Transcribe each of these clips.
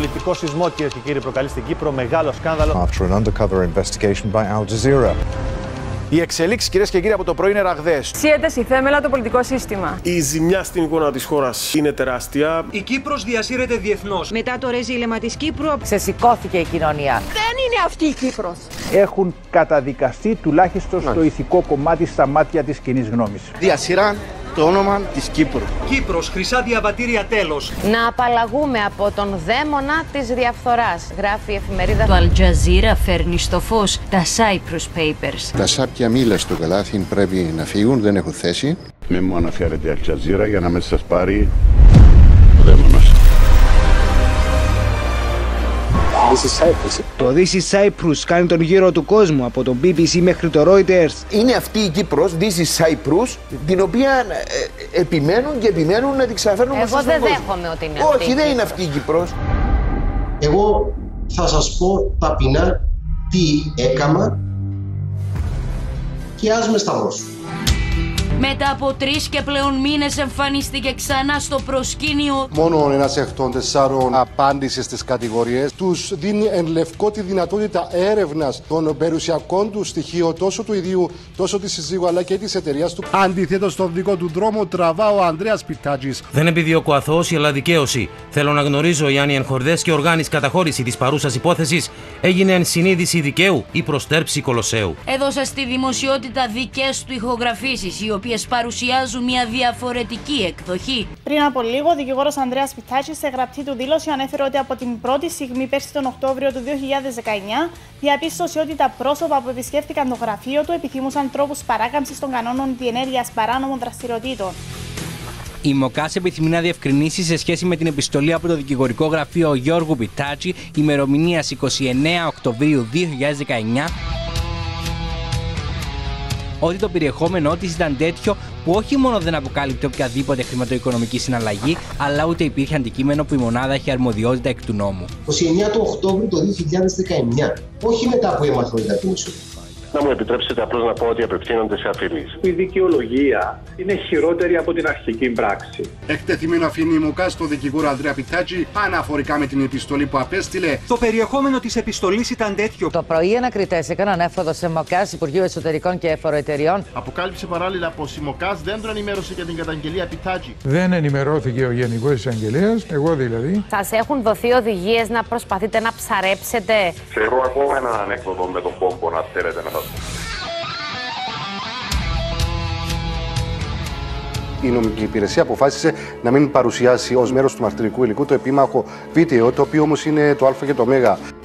Πολιτικό σεισμό, κυρίες και κύριοι, προκαλεί στην Κύπρο μεγάλο σκάνδαλο. After an undercover investigation by Jazeera. Οι εξελίξεις, κυρίες και κύριοι, από το πρωί είναι ραγδαίες. Σύεται στη θέμελα το πολιτικό σύστημα. Η ζημιά στην εικόνα της χώρας είναι τεράστια. Η Κύπρος διασύρεται διεθνώς. Μετά το ρεζίλεμα της Κύπρου, ξεσηκώθηκε η κοινωνία. Δεν είναι αυτή η Κύπρος. Έχουν καταδικαστεί τουλάχιστον στο ηθικό κομμάτι στα μάτια της κοινής γνώμης. Διασύραν το όνομα της Κύπρου. Κύπρος, χρυσά διαβατήρια, τέλος. Να απαλλαγούμε από τον δαίμονα της διαφθοράς, γράφει η εφημερίδα. Το Jazeera φέρνει στο φως τα Cyprus Papers. Τα σάπια μήλα στο καλάθι πρέπει να φύγουν, δεν έχουν θέση. Μην μου αναφέρετε Jazeera για να μην σας πάρει το δαίμονας. Το This is Cyprus κάνει τον γύρο του κόσμου από το BBC μέχρι το Reuters. Είναι αυτή η Κύπρος, This is Cyprus, την οποία επιμένουν και επιμένουν να την ξαναφέρουν μέσα στον κόσμο. Εγώ δεν δέχομαι ότι είναι αυτή. Όχι, δεν είναι αυτή η Κύπρος. Εγώ θα σας πω ταπεινά τι έκαμα και ας με σταυρώσουν. Μετά από 3 και πλέον μήνες εμφανίστηκε ξανά στο προσκήνιο. Μόνο ένας εκ των 4 απάντησε στις κατηγορίες. Τους δίνει εν λευκό τη δυνατότητα έρευνας των περιουσιακών του στοιχείων, τόσο του ιδίου, τόσο της συζύγου, αλλά και της εταιρείας του. Αντιθέτως, στον δικό του δρόμο τραβά ο Ανδρέας Πιτάτζης. Δεν επιδιώκω αθώωση, αλλά δικαίωση. Θέλω να γνωρίζω εάν η εγχορδές και οργάνης καταχώρηση της παρούσας υπόθεσης έγινε εν συνείδηση δικαίου ή προστέρψη κολοσσέου. Έδωσε στη δημοσιότητα δικές του ηχογραφήσεις, οι οποίες παρουσιάζουν μια διαφορετική εκδοχή. Πριν από λίγο, ο δικηγόρος Ανδρέας Πιτάτζης σε γραπτή του δήλωση ανέφερε ότι από την πρώτη στιγμή, πέρσι τον Οκτώβριο του 2019, διαπίστωσε ότι τα πρόσωπα που επισκέφτηκαν το γραφείο του επιθυμούσαν τρόπους παράκαμψης των κανόνων διενέργειας παράνομων δραστηριοτήτων. Η ΜΟΚΑΣ επιθυμεί να διευκρινίσει σε σχέση με την επιστολή από το δικηγορικό γραφείο Γιώργου Πιτάτζη, ημερομηνίας 29 Οκτωβρίου 2019, ότι το περιεχόμενό της ήταν τέτοιο που όχι μόνο δεν αποκάλυπτε οποιαδήποτε χρηματοοικονομική συναλλαγή, αλλά ούτε υπήρχε αντικείμενο που η μονάδα έχει αρμοδιότητα εκ του νόμου. 29 του Οκτώβρου του 2019, όχι μετά που έμαθα ότι ήταν δημοσιογραφία. Να μου επιτρέψετε απλώς να πω ότι απευθύνονται σε αφιλείς. Η δικαιολογία είναι χειρότερη από την αρχική πράξη. Εκτεθειμένο αφήνει η ΜΟΚΑΣ στο δικηγόρο Ανδρέα Πιτάτζη αναφορικά με την επιστολή που απέστειλε. Το περιεχόμενο της επιστολής ήταν τέτοιο. Το πρωί, ανακριτές έκαναν έφοδο σε ΜΟΚΑΣ, Υπουργείου Εσωτερικών και Εφοροεταιριών. Αποκάλυψε παράλληλα πως η ΜΟΚΑΣ δεν τον ενημέρωσε για την καταγγελία Πιτάτζη. Δεν ενημερώθηκε ο Γενικός Εισαγγελέας, εγώ δηλαδή. Σας έχουν δοθεί οδηγίες να προσπαθείτε να ψαρέψετε. Ξέρω ακόμα έναν ανέκδοτο με τον πόμπο, να θέλετε να. Η νομική υπηρεσία αποφάσισε να μην παρουσιάσει ως μέρος του μαρτυρικού υλικού το επίμαχο βίντεο, το οποίο όμως είναι το Α και το Μ.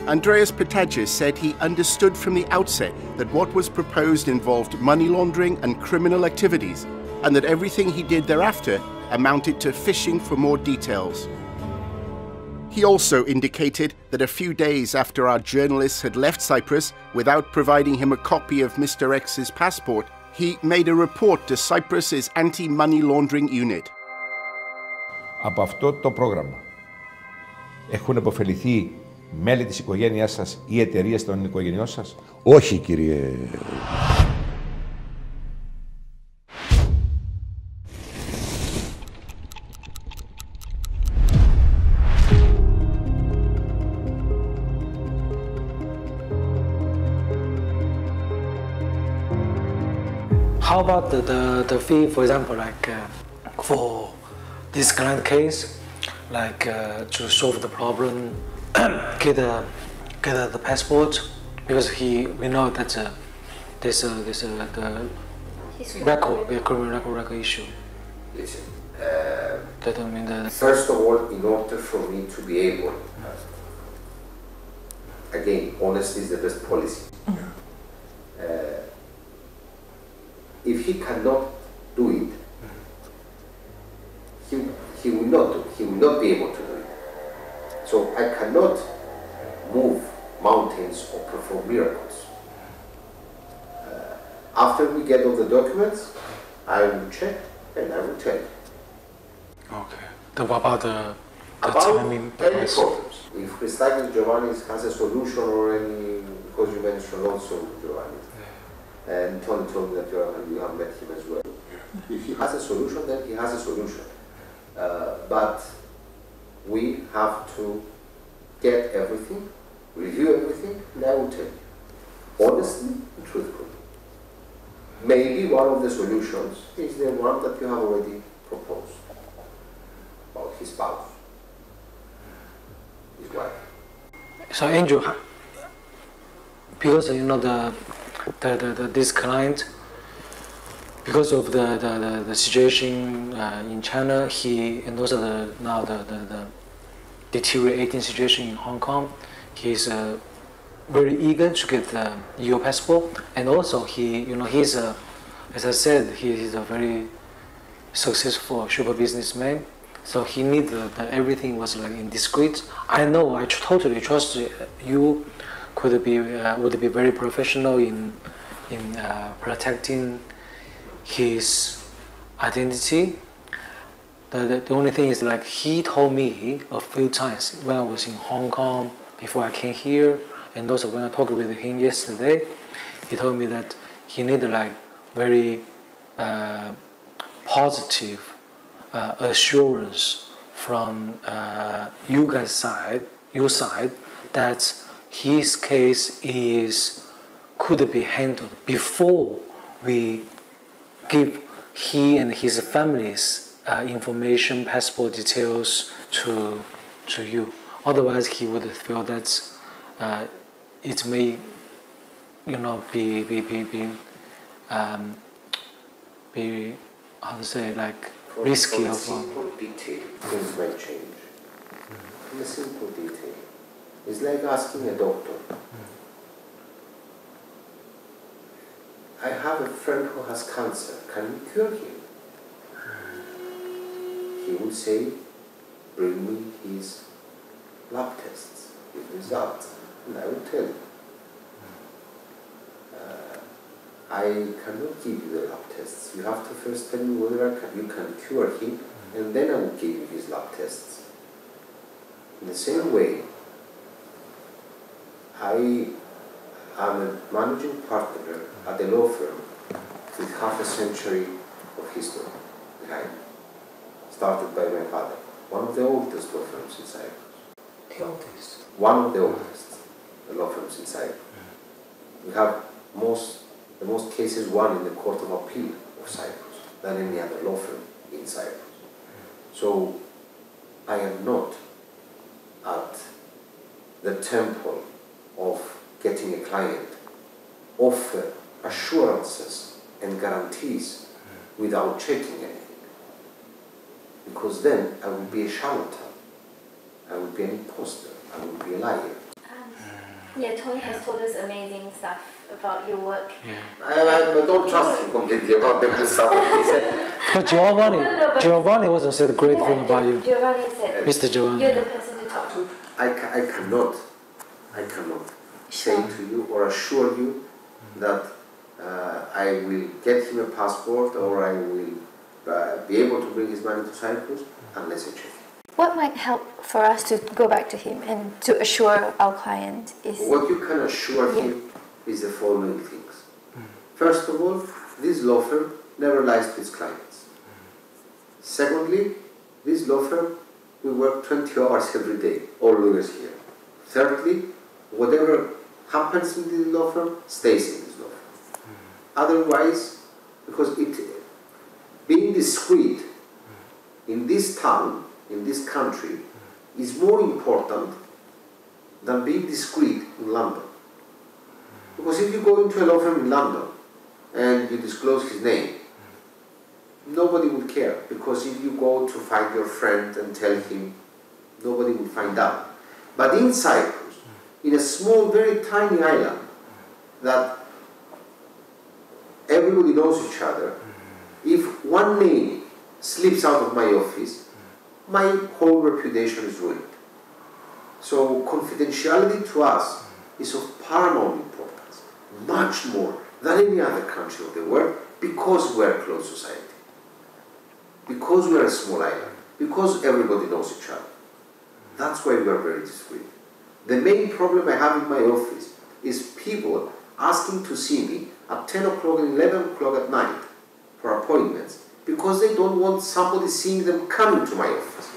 Andreas Pitagius said he understood from the outset that what was proposed involved money laundering and criminal activities, and that everything he did thereafter amounted to fishing for more details. He also indicated that a few days after our journalists had left Cyprus without providing him a copy of Mr. X's passport, he made a report to Cyprus's anti-money laundering unit. Από αυτό το πρόγραμμα έχουν επωφεληθεί μέλη της οικογένειάς σας ή εταιρείες των οικογενειών σας? Όχι, κύριε. How about the fee, for example, like for this kind of case, like to solve the problem, get the passport, because we know that there's the criminal record issue. Listen, first of all, in order for me to be able, again, honesty is the best policy. If he cannot do it, he will not be able to do it. So I cannot move mountains or perform miracles. After we get all the documents, I will check and I will tell you. Okay. Then what about the timing? Any problems. If Christakis Giovanni has a solution or any, because you mentioned also Giovanni. And Tony told me that you have met him as well. If he has a solution, then he has a solution. But we have to get everything, review everything, and I will tell you. Honestly and truthfully. Maybe one of the solutions is the one that you have already proposed about his spouse, his wife. So Andrew, because you know this client, because of the situation in China, and also the deteriorating situation in Hong Kong, he's very eager to get the EU passport, and also he's as I said, he's a very successful super businessman. So he needs that everything was like indiscreet. I know, I totally trust you. Would be very professional in protecting his identity. The only thing is, like, he told me a few times when I was in Hong Kong before I came here, and also when I talked with him yesterday, he told me that he needed like very positive assurance from your side, that his case could be handled before we give he and his family's information, passport details to you. Otherwise, he would feel that it may, be how to say, like, risky. For a simple detail, things might change. In a simple detail, it's like asking a doctor. I have a friend who has cancer. Can you cure him? He would say, bring me his lab tests, his results, and I will tell you. I cannot give you the lab tests. You have to first tell me whether you can cure him, and then I will give you his lab tests. In the same way, I am a managing partner at a law firm with half a century of history behind me, started by my father, one of the oldest law firms in Cyprus. The oldest? One of the oldest law firms in Cyprus. We have the most cases won in the Court of Appeal of Cyprus than any other law firm in Cyprus. So I am not at the temple of getting a client offer assurances and guarantees without checking anything. Because then I will be a charlatan, I will be an imposter, I will be a liar. Yeah, Tony has told us amazing stuff about your work. I don't trust him completely about the stuff he said. But Giovanni also said a great thing about you. Giovanni said, Mr. Giovanni. You're the person to talk to. I cannot say to you or assure you that I will get him a passport or I will be able to bring his money to Cyprus unless I check. What might help for us to go back to him and to assure our client is... What you can assure him is the following things. First of all, this law firm never lies to its clients. Secondly, this law firm, we work 20 hours every day, all lawyers here. Thirdly, whatever happens in this law firm stays in this law firm. Otherwise, because being discreet in this town, in this country, is more important than being discreet in London. Because if you go into a law firm in London and you disclose his name, nobody will care. Because if you go to find your friend and tell him, nobody will find out. But in Cyprus, in a small, very tiny island that everybody knows each other, if one name slips out of my office, my whole reputation is ruined. So confidentiality to us is of paramount importance, much more than any other country of the world, because we are a closed society, because we are a small island, because everybody knows each other. That's why we are very discreet. The main problem I have in my office is people asking to see me at 10 o'clock and 11 o'clock at night for appointments, because they don't want somebody seeing them coming to my office.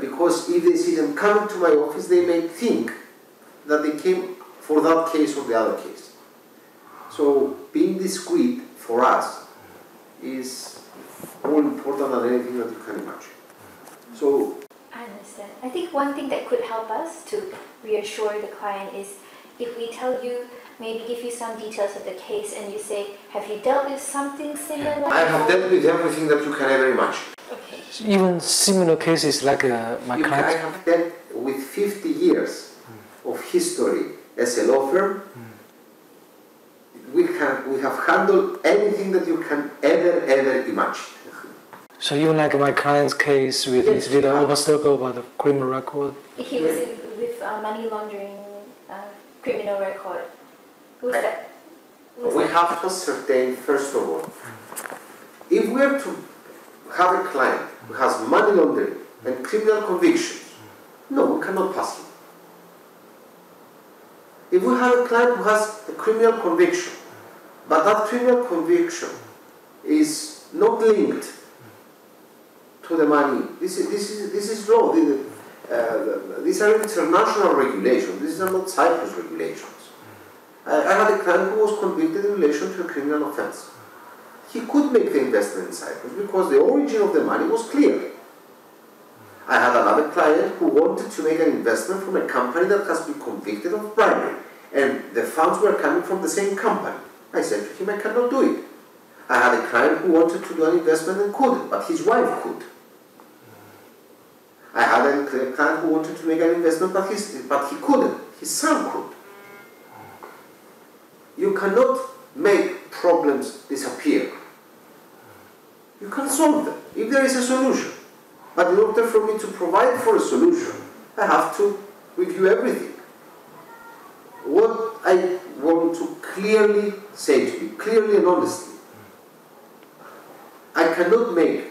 because if they see them coming to my office, they may think that they came for that case or the other case. So being discreet for us is more important than anything that you can imagine. So I understand. I think one thing that could help us to reassure the client is if we tell you, maybe give you some details of the case and you say, have you dealt with something similar? I have dealt with everything that you can ever imagine. Okay. Even similar cases like my client. I have dealt with 50 years of history as a law firm. We have handled anything that you can ever imagine. So even like my client's case with his little obstacle about the criminal record? He was with money laundering criminal record. Who's that? We have to ascertain, first of all, if we are to have a client who has money laundering and criminal convictions, no, we cannot pass him. If we have a client who has a criminal conviction, but that criminal conviction is not linked to the money, this is law. These are international regulations. These are not Cyprus regulations. I had a client who was convicted in relation to a criminal offense. He could make the investment in Cyprus because the origin of the money was clear. I had another client who wanted to make an investment from a company that has been convicted of bribery, and the funds were coming from the same company. I said to him, I cannot do it. I had a client who wanted to do an investment and couldn't, but his wife could. I had a client who wanted to make an investment, but he couldn't. His son could. You cannot make problems disappear. You can solve them if there is a solution. But in order for me to provide for a solution, I have to review everything. What I want to clearly say to you, clearly and honestly, I cannot make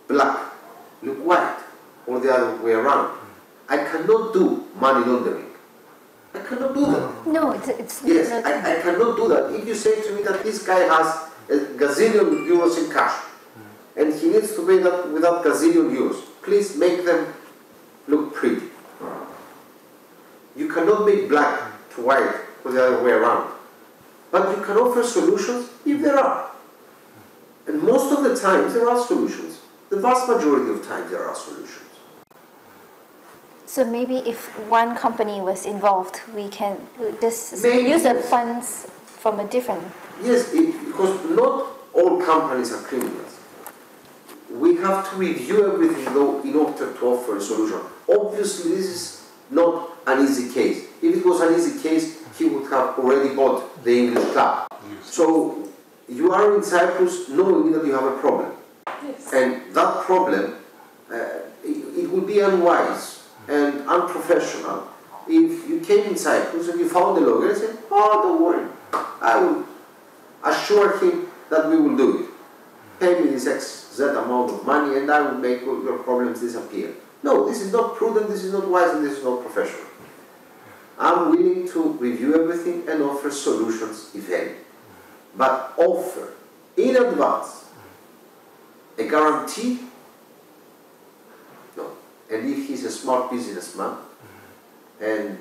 black look white or the other way around. I cannot do money laundering. I cannot do that. No, it's yes, not. I cannot do that. If you say to me that this guy has a gazillion euros in cash and he needs to pay that with that gazillion euros, please make them look pretty. You cannot make black to white or the other way around. But you can offer solutions if there are. And most of the times there are solutions. The vast majority of times there are solutions. So maybe if one company was involved, we can just Maybe. use the funds from a different... Yes, because not all companies are criminals. We have to review everything though in order to offer a solution. Obviously this is not an easy case. If it was an easy case, he would have already bought the English club. So you are in Cyprus knowing that you have a problem. Yes. And that problem, it would be unwise and unprofessional if you came in Cyprus and you found a lawyer and said, oh, don't worry, I will assure him that we will do it. Pay me this XZ amount of money and I will make all your problems disappear. No, this is not prudent, this is not wise, and this is not professional. I'm willing to review everything and offer solutions, if any. But offer, in advance, a guarantee? No. And if he's a smart businessman and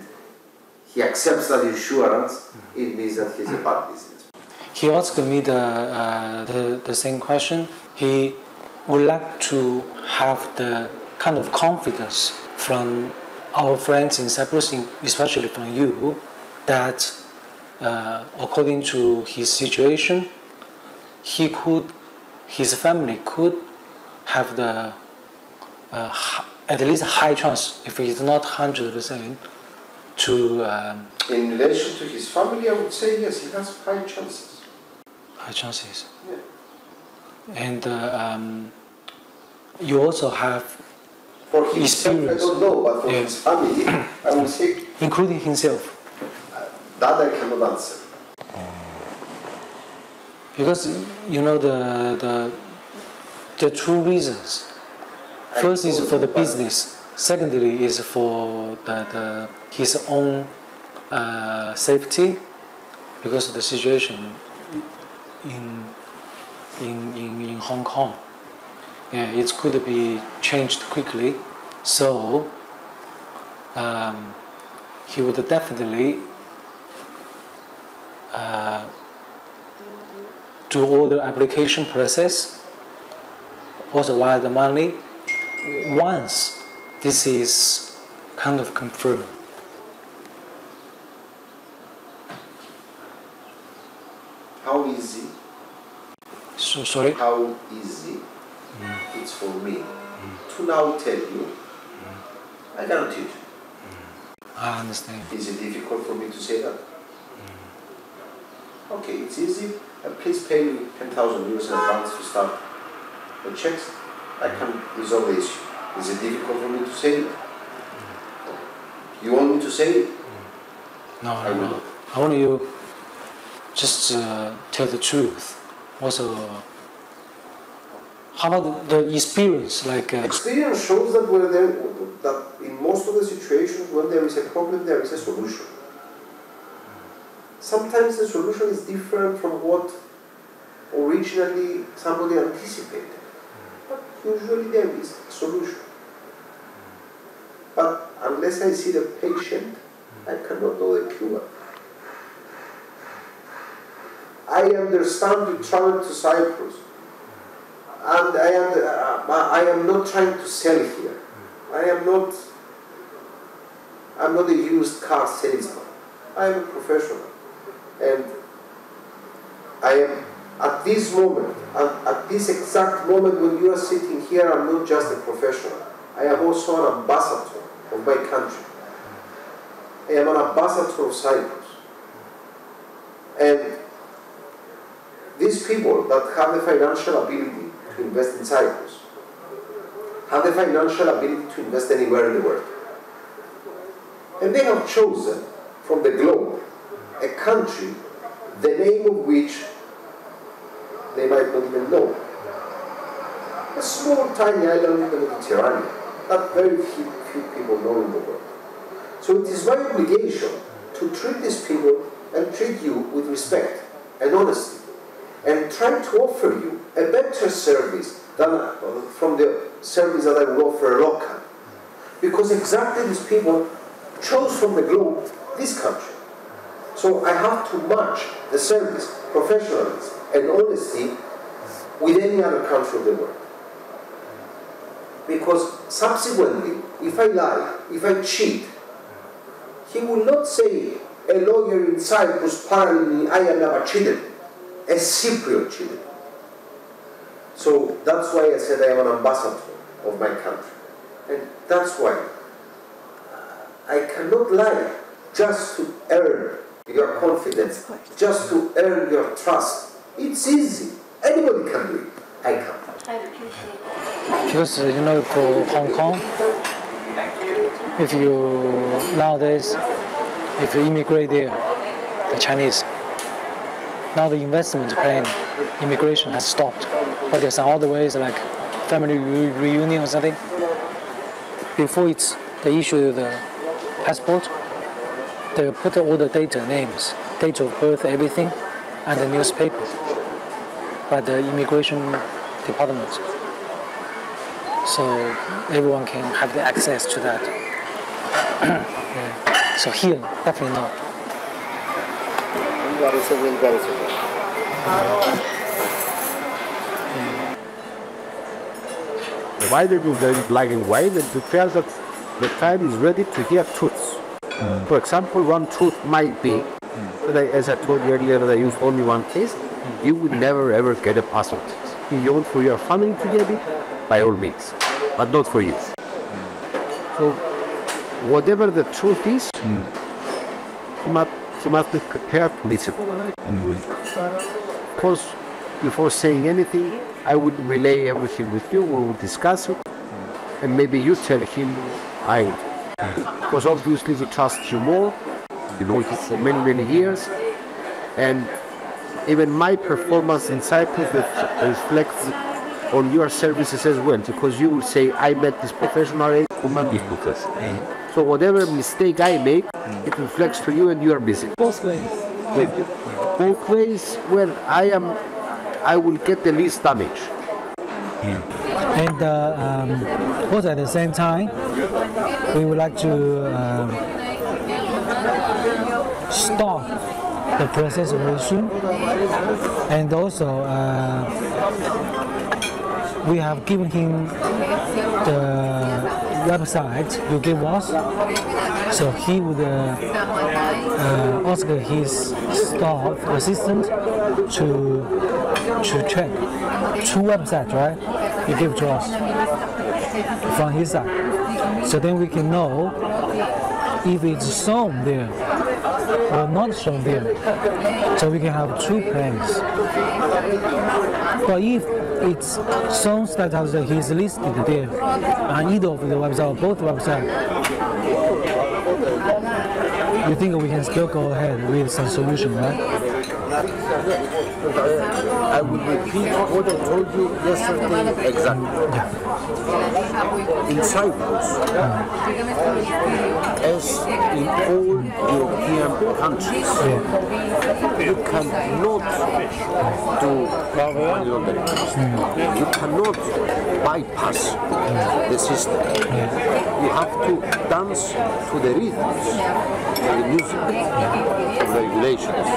he accepts that insurance, it means that he's a bad businessman. He asked me the same question. He would like to have the kind of confidence from our friends in Cyprus, especially from you, that according to his situation, his family could have the at least a high chance, if it's not 100%, to... in relation to his family, I would say yes, he has high chances. High chances. Yeah. And you also have for himself, I don't know, but for his family, I would say... Including himself. That I cannot answer. Because, you know, the two reasons. First is for the business. Secondly is for his own safety, because of the situation in Hong Kong. Yeah, it could be changed quickly. So he would definitely do all the application process, also wire the money, once this is kind of confirmed. How easy? Sorry? How easy it's for me to now tell you, I guarantee it. I understand. Is it difficult for me to say that? Okay, it's easy. Please pay me 10,000 euros in advance to start the checks. I can resolve the issue. Is it difficult for me to say it? You want me to say it? No, I will. I want you just tell the truth. Also, how about the experience? Experience shows that that in most of the situations when there is a problem, there is a solution. Sometimes the solution is different from what originally somebody anticipated, but usually there is a solution. But unless I see the patient, I cannot know the cure. I understand you traveled to Cyprus, and I am not trying to sell here. I'm not a used car salesman. I am a professional, and I am at this moment, at this exact moment when you are sitting here, I'm not just a professional. I am also an ambassador of my country. I am an ambassador of Cyprus. And these people that have the financial ability to invest in Cyprus have the financial ability to invest anywhere in the world. And they have chosen from the globe a country, the name of which they might not even know. A small, tiny island in the Mediterranean that very few people know in the world. So it is my obligation to treat these people and treat you with respect and honesty, and try to offer you a better service than from the service that I would offer locally. Because exactly these people chose from the globe this country. So I have to match the service, professionalism, and honesty with any other country of the world. Because subsequently, if I lie, if I cheat, he will not say, a lawyer in Cyprus parallelly me, I am never cheated. A Cypriot cheated. So that's why I said I am an ambassador of my country. And that's why I cannot lie just to earn your confidence, just to earn your trust. It's easy. Anybody can do it. I can't. Because, for Hong Kong, if you immigrate there, the Chinese, now the investment plan, immigration has stopped. But there's some other ways like family reunion or something. Before they issue the passport, they put all the data, names, date of birth, everything, and the newspaper by the immigration department. So everyone can have the access to that. Yeah. So here, definitely not. Why they do very black and white? They feel that the time is ready to hear truths. For example, one truth might be that, as I told you earlier, that I use only one case. You will never ever get a passport. If you want for your family to get it, by all means, but not for you. So, whatever the truth is, you must be prepared to listen. Of course, before saying anything, I would relay everything with you, we would discuss it, and maybe you tell him I would. Because obviously he trusts you more, you know it for many, many years, and even my performance in Cyprus reflects on your services as well, because you will say, I met this professional. So whatever mistake I make, it reflects to you and you are busy. Both ways. Both ways, well, I will get the least damage. And also at the same time, we would like to start the process very soon. And also, we have given him the website you give us, so he would ask his staff assistant to check 2 websites, right? You give to us from his side, so then we can know if it's shown there or not shown there, so we can have 2 plans. But if it's shown that he's listed there on either of the website or both websites, you think we can still go ahead with some solution, right? I will repeat what I told you yesterday exactly. In Cyprus, as in all European countries, you cannot do money laundering. You cannot bypass the system. You have to dance to the rhythms, to the music, to the regulations.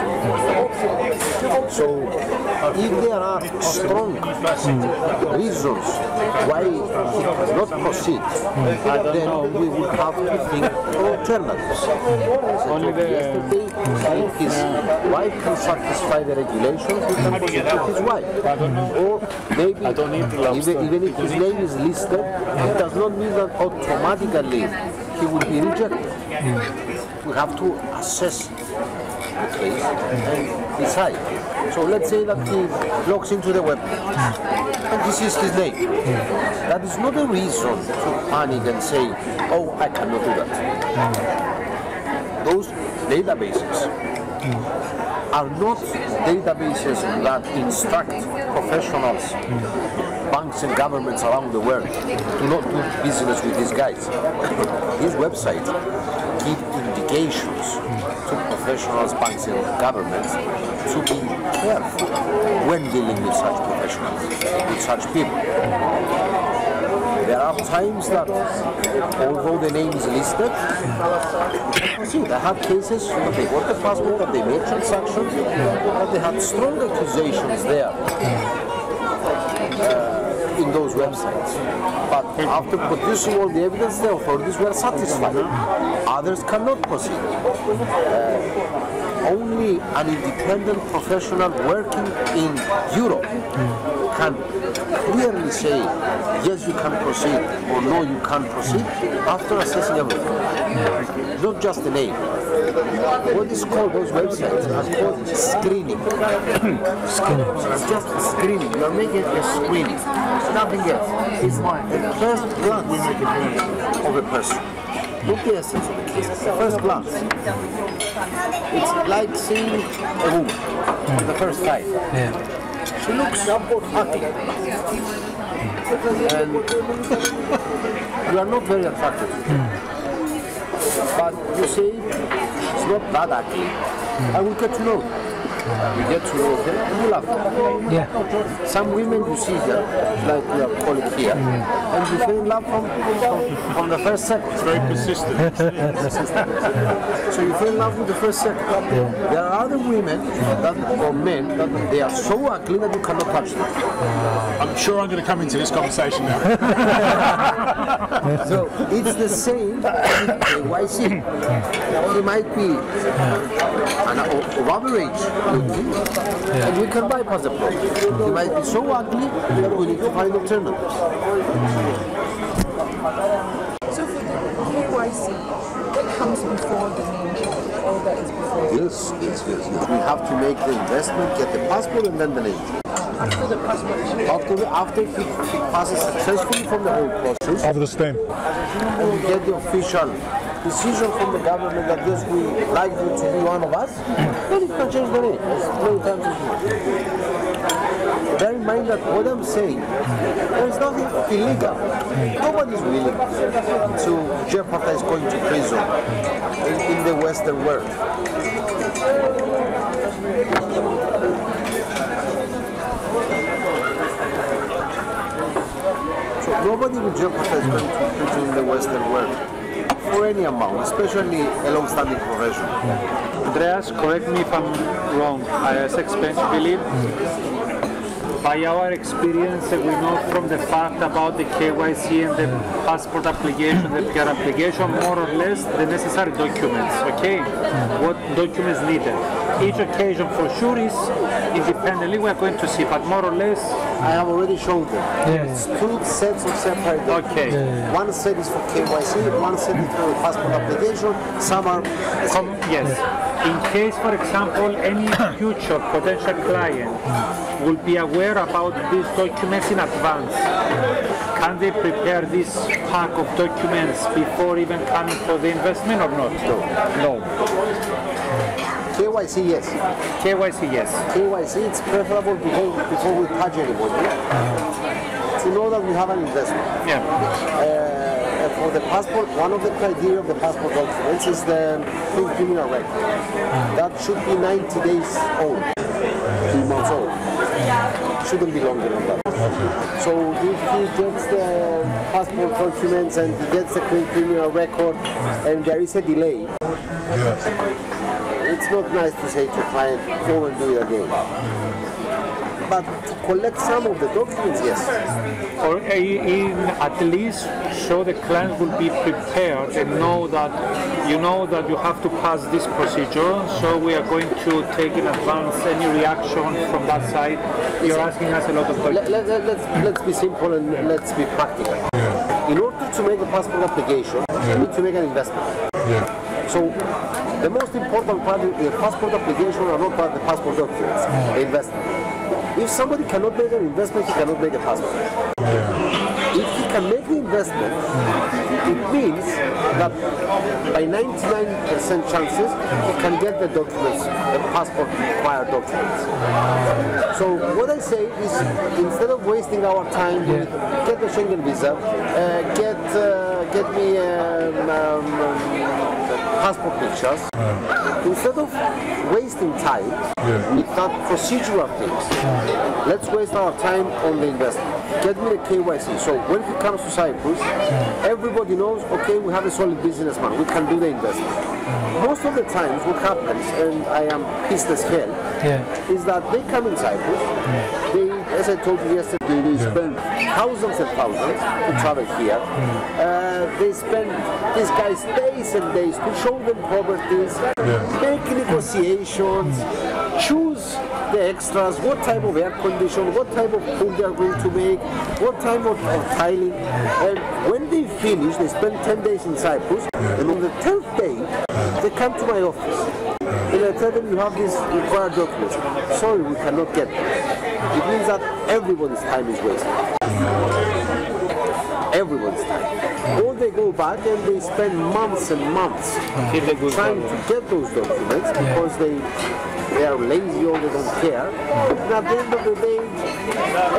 So, if there are strong reasons why he cannot proceed, then we will have to think of alternatives. Yesterday, if his wife can satisfy the regulations, he can proceed with his wife. Or maybe, even if his name is listed, it does not mean that automatically he will be rejected. We have to assess the case and decide. So let's say that he logs into the web and he sees his name. That is not a reason to panic and say, oh, I cannot do that. Those databases are not databases that instruct professionals, banks and governments around the world to not do business with these guys. These websites give indications to professionals, banks and governments to be careful when dealing with such professionals, with such people. There are times that, although the name is listed, I have cases that they got the passport, that they made transactions, that they had strong accusations there in those websites. But after producing all the evidence, the authorities were satisfied. Others cannot proceed. Only an independent professional working in Europe can clearly say, yes, you can proceed, or no, you can't proceed, after assessing everything. Not just the name. What is called, those websites are called screening. Screening. It's just screening. You are making a screening. Nothing else. It's the first glance of a person. Not the essence of the case. The first glance. It's like seeing a woman on the first sight. She looks ugly. And you are not very attracted to her. But you say, it's not that ugly. I will get to know her. You get to know her and you love her. Some women you see here, like your colleague here, and you fall in love from the first second. It's very persistent. So you fall in love with the first second. There are other women or men that they are so ugly that you cannot touch them. I'm sure I'm going to come into this conversation now. So it's the same with KYC. He might be of average looking, and we can bypass the problem. He might be so ugly that we need to find alternatives. So for the KYC, what comes before the name change? All that is before? Yes. We have to make the investment, get the passport, and then the name change. After the passport? After he passes successfully from the whole process. Over the stamp. And we get the official decision from the government that yes, we like you to be one of us, then it can change the name. Many times as well. Bear in mind that what I'm saying, there is nothing illegal. Nobody is willing to jeopardize going to prison in the Western world. So nobody will jeopardize countries in the Western world for any amount, especially a long-standing profession. Andreas, correct me if I'm wrong. As expense believe. By our experience, we know from the fact about the KYC and the passport application, the PR application, more or less the necessary documents, okay? What documents needed. Each occasion for sure is independently we are going to see, but more or less... I have already shown them. It's two sets of separate documents. Okay. One set is for KYC, one set is for the passport application, some are... Yes. In case, for example, any future potential client will be aware about these documents in advance, can they prepare this pack of documents before even coming for the investment or not? No. KYC, yes. KYC, yes. KYC, it's preferable before we touch anybody to know that we have an investment. Yeah. For the passport, one of the criteria of the passport documents is the criminal record. That should be 90 days old, 2 months old. Shouldn't be longer than that. So if he gets the passport documents and he gets the criminal record and there is a delay, it's not nice to say to a client, go and do it again. But to collect some of the documents, yes. Or at least show the client will be prepared and know that you have to pass this procedure, so we are going to take in advance any reaction from that side. You're asking us a lot of documents. Let's be simple and let's be practical. In order to make a passport application, you need to make an investment. So the most important part of the passport application are not part of the passport documents, the investment. If somebody cannot make an investment, he cannot make a passport. If he can make the investment, it means that by 99% chances, he can get the documents, the passport required documents. So what I say is, instead of wasting our time, get the Schengen visa, get me passport pictures, instead of wasting time with that procedural things, let's waste our time on the investment. Get me the KYC. So when he comes to Cyprus, everybody knows, okay, we have a solid businessman, we can do the investment. Most of the times what happens, and I am pissed as hell, is that they come in Cyprus, they, as I told you yesterday, they spend thousands and thousands to travel here. They spend, these guys, days and days to show them properties, make negotiations, choose the extras, what type of air condition, what type of pool they are going to make, what type of tiling. And when they finish, they spend 10 days in Cyprus, and on the 10th day, they come to my office. And I tell them, you have these required documents. Sorry, we cannot get them. It means that everybody's time is wasted. Everyone's time. Or they go back and they spend months and months trying to get those documents because they are lazy or they don't care. And at the end of the day,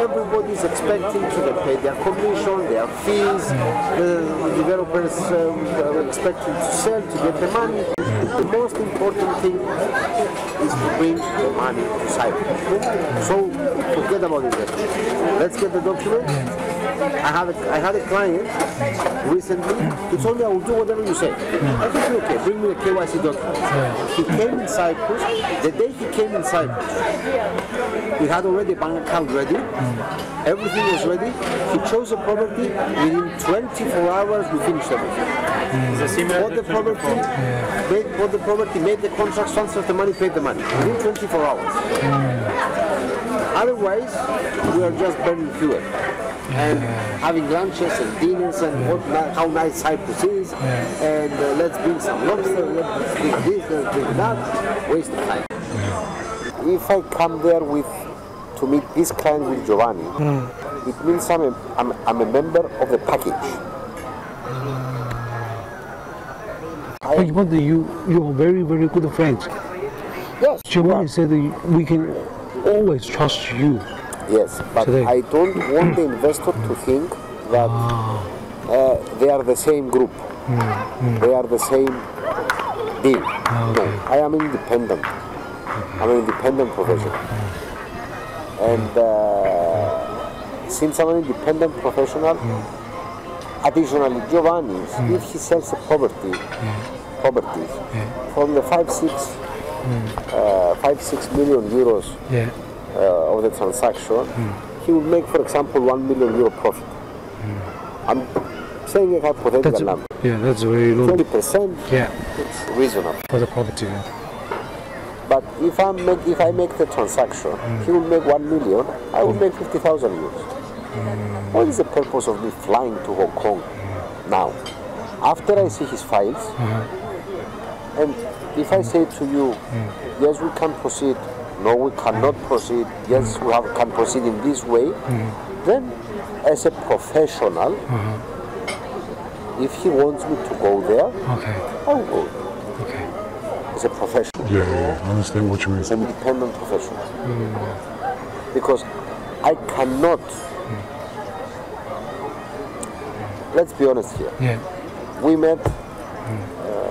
everybody's expecting to get paid their commission, their fees, the developers are expecting to sell to get the money. The most important thing is to bring the money to Cyprus. So forget about it. Let's get the document. I had a client recently who told me, I will do whatever you say. I said, okay, bring me the KYC documents. He came in Cyprus. The day he came in Cyprus, we had already a bank account ready. Everything was ready. He chose a property. Within 24 hours, we finished everything. Bought the property, made the contracts, transferred the money, paid the money. Within 24 hours. Otherwise, we are just burning fuel. And having lunches and dinners and how nice Cyprus is, and let's bring some lobster, let's bring this, let's bring that, waste of time. If I come there to meet this client with Giovanni, it means I'm a member of the package. But you are very, very good friends. Yes. Giovanni said that we can always trust you. Yes, but today. I don't want the investor to think that they are the same group, they are the same deal. No, I am independent. I'm an independent professional. And since I'm an independent professional, additionally, Giovanni, if he sells a properties from the 5-6 million euros of the transaction, he would make, for example, 1 million euro profit. I'm saying a hypothetical number. Yeah, that's very low. 20%, it's reasonable. For the property, But if I make the transaction, he will make 1 million, I will make 50,000 euros. What is the purpose of me flying to Hong Kong now? After I see his files, and if I say to you, yes, we can proceed, no, we cannot proceed, yes, we can proceed in this way, then as a professional, if he wants me to go there, I will go. As a professional. Yeah, I understand what you mean. As an independent professional. Because I cannot, let's be honest here. We met.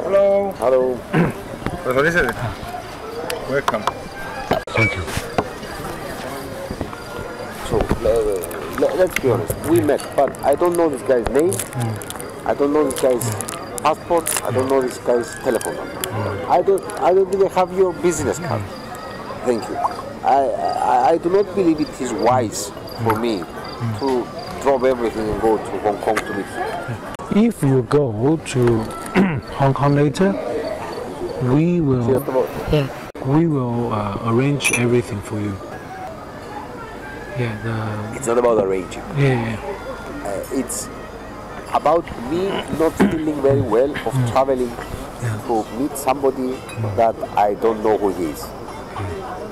Hello. Hello. Welcome. Thank you. So let's be honest. We met, but I don't know this guy's name. I don't know this guy's passport. I don't know this guy's telephone number. I don't even have your business card. Thank you. I do not believe it is wise for me to drop everything and go to Hong Kong to meet you. If you go to Hong Kong later, we will arrange everything for you. It's not about arranging. It's about me not feeling very well of traveling to meet somebody that I don't know who he is.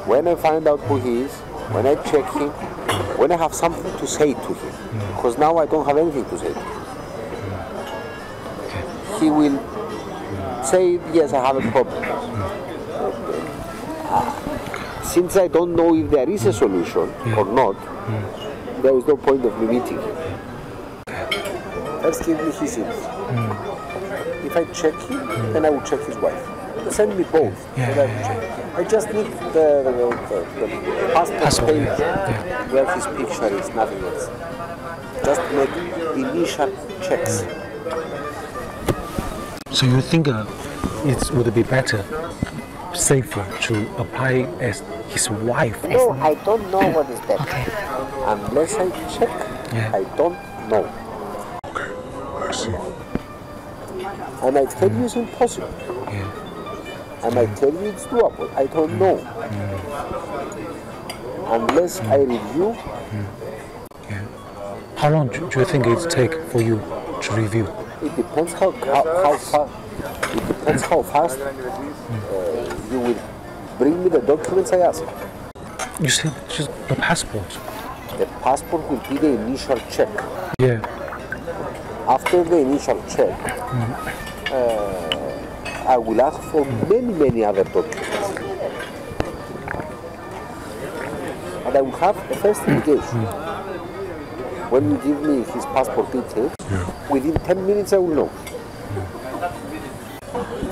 When I find out who he is, when I check him, when I have something to say to him, because now I don't have anything to say to him, he will say, yes, I have a problem. Since I don't know if there is a solution or not, there is no point of me meeting him. First give me his info. If I check him, then I will check his wife. Send me both. I just need the passport page where his picture is, nothing else. Just make initial checks. So you think it would be better, safer to apply as his wife? No, I don't know what is better. Unless I check, I don't know. I see. And I tell you it's impossible. And I tell you it's doable. I don't know. Unless I review. How long do you think it take for you to review? It depends how fast. It depends how fast you will bring me the documents I ask. You said just the passport. The passport will be the initial check. After the initial check, I will ask for many other documents. And I will have a first indication. When you give me his passport details, within 10 minutes I will know.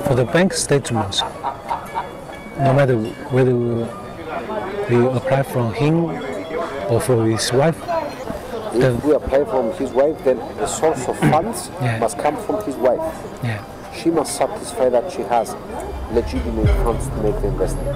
For the bank statements, no matter whether we apply from him or for his wife, if we apply from his wife, then the source of funds must come from his wife. She must satisfy that she has legitimate funds to make the investment.